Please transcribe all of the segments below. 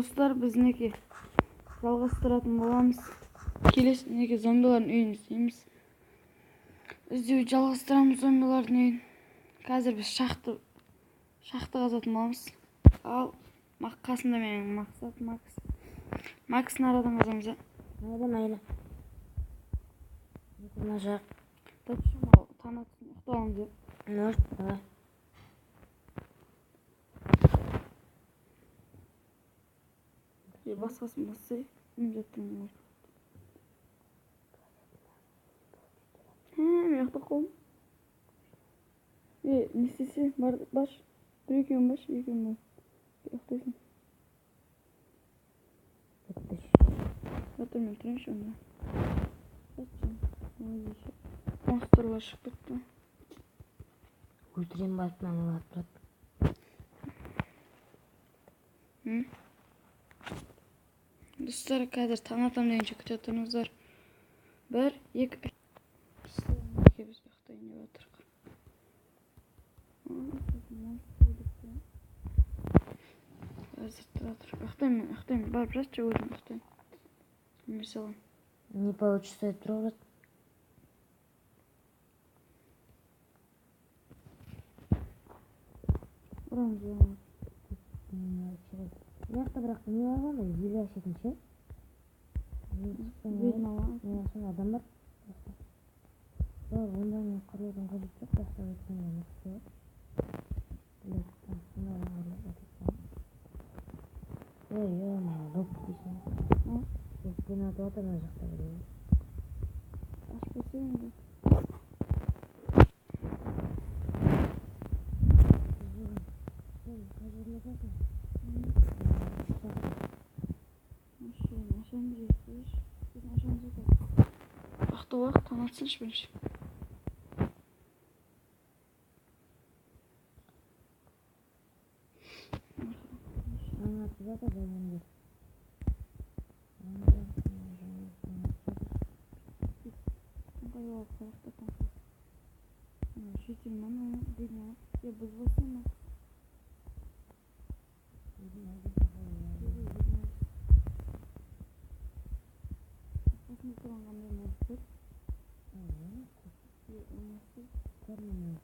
Dostlar, biz неке жалғастыратын боламыз. Келесі неке зомбилардың үйін іздейміз. Іздеуді жалғастырамыз зомбилардың үйін. Қазір біз шақты қазатын боламыз. Ал қасында менің мақсат Макстың арадан қазамыз. Mayli. Mına жақ. Тәтішім ал танатын ұқтауымыз. Может, давай. Басқасын бассай. Мен жаттым. Мен ұқтық қолым. Не істесе баш. Бір екеуін баш, екеуін баш. Ұқтайсың. Жатыр мен тұрайыншы онда. Монстрлар шығып кетті. Өлтірем барып маңылап тұрады. Достар, қазір таң атам дегенше күте тұрыңыздар. 1, 2, 3. Біз ұйықтайын деп отырық. Қазір тұра тұр. Ұйықтаймын. Барып жатшы өзім ұйықтаймын. Мысалы. Не получится тұрып. Ұрамыз оған. Яқта бірақ не алған ба? Елі ашетінші? Бетін алған. Сонда адам бар. Онда мен құрылудың қажет жоқ. Жақта өткенде мықты. Доп дейсің. Өткен атып атамай жақта береді. Ашпаса енді. Вақты уақыт таң атсыншы бірінші. Таң атып жатыр жайында. Қайуақ қарақта таң. Шетел мана деген. Біз болсын ма? Қасында тұрған қандай мөліктер? Кәрмеміз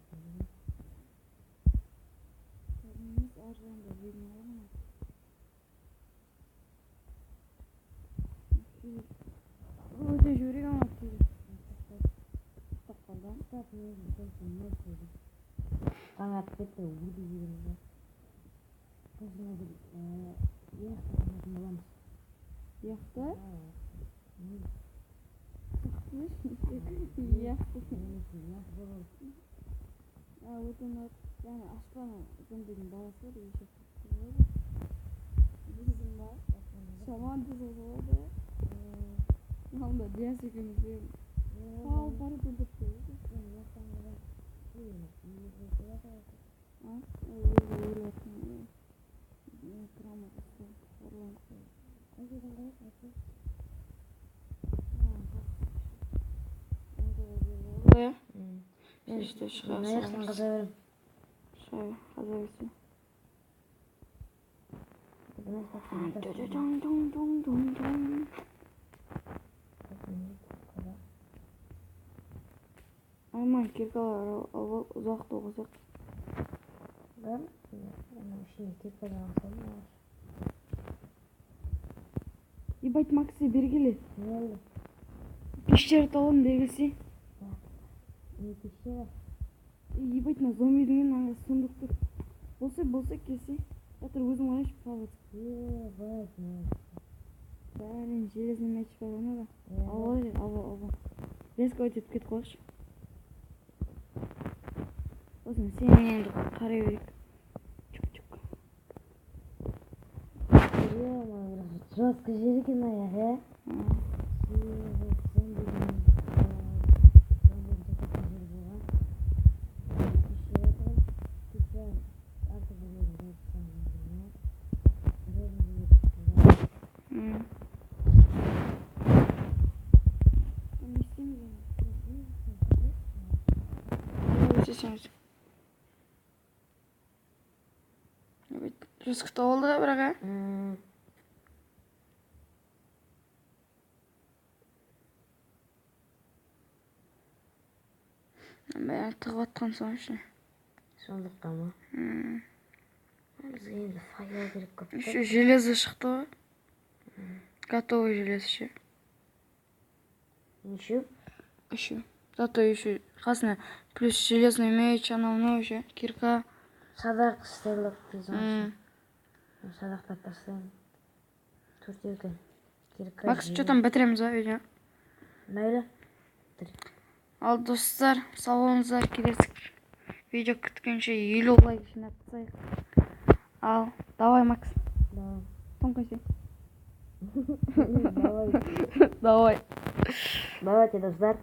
ар жағында жеріне қалған. Өте жүрек амат дейді. Таққалдан. Таң атып кетті, өйді жерімізді. Қасында бір яқта қанатын боламыз. Яқта? Өтініп, яғни аспаны зомбидің баласы бар, ешек болады. Біздің бар, шаман тізі болады. Алында диас екемізде қал барып өлдіп келеді. İşte Ayaktan kazarım. Şöyle kazarırsın. Aman kirkalar uzakta olacak. Ben şimdi kirkadan alsam var. Ебать, Макси, бергілі. Ne oldu? Пещер талым бергілсі. Ne pişiyor? Ебать, на зомбидің аңға сұндық тұр. Болса келсе. Жатыр өзім ғана ішіп қалып. Бәрін железный меч бар оны да. Алба. Резко өтіп кетіп қалшы. Осыны сен енді қарай берек. Чук. Жестко жерген аяқ, е? Жүз күтіп алды бірақ, Ben tığıp atkan sonuçta. Sonuçta mı? Bizga endi fayol kerak koptu. Şu железо çıktı o. Готовый железо şu. Ничего. Еще. Зато еще красный. Плюс железный меч, основной уже. Кирка. Sadaq istəyirlər bizdən. Sadaqda taslayın. Türkiye'de. Макс, что там бітіреміз а видео? Mayli. Ал достар, сау болыңыздар, келесі видео күткенше 50 лайк жинап тастайық. Ал, давай, Макс. Давай. Томкайся. Давай. Давай. Давайте, достар.